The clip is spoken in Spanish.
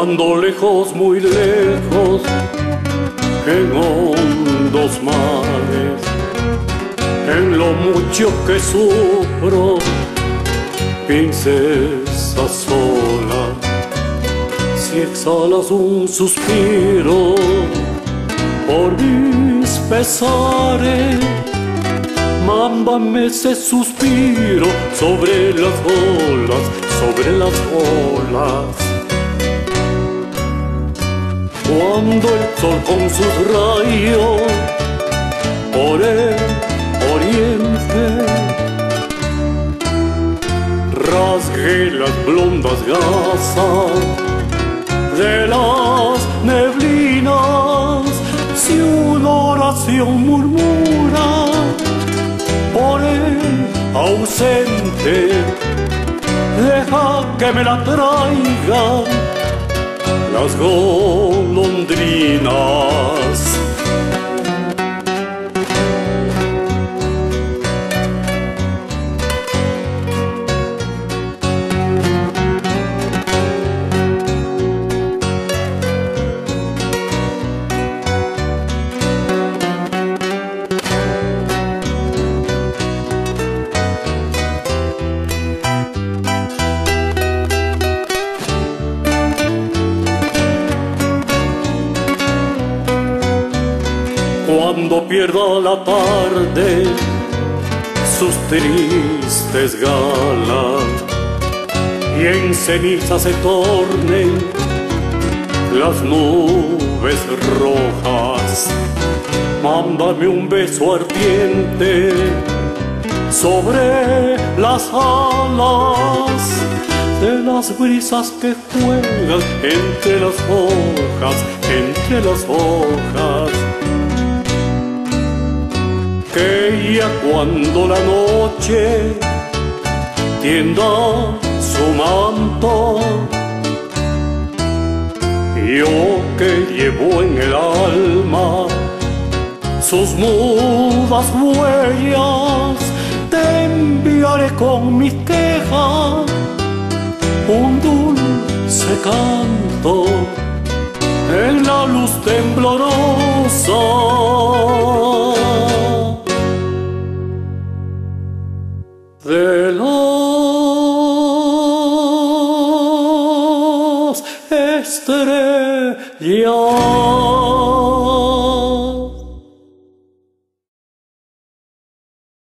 Cuando lejos, muy lejos, en hondos mares, en lo mucho que sufro, princesa sola, si exhalas un suspiro por mis pesares, mándame ese suspiro sobre las olas, sobre las olas. Cuando el sol con sus rayos por el oriente rasgue las blondas gasas de las neblinas, si una oración murmura por el ausente, deja que me la traigan las golondrinas. Cuando pierda la tarde sus tristes galas y en ceniza se tornen las nubes rojas, mándame un beso ardiente sobre las alas de las brisas que juegan entre las hojas, entre las hojas. Que ya cuando la noche tienda su manto, yo que llevo en el alma sus mudas huellas, te enviaré con mis quejas un dulce canto en la luz temblorosa de las estrellas.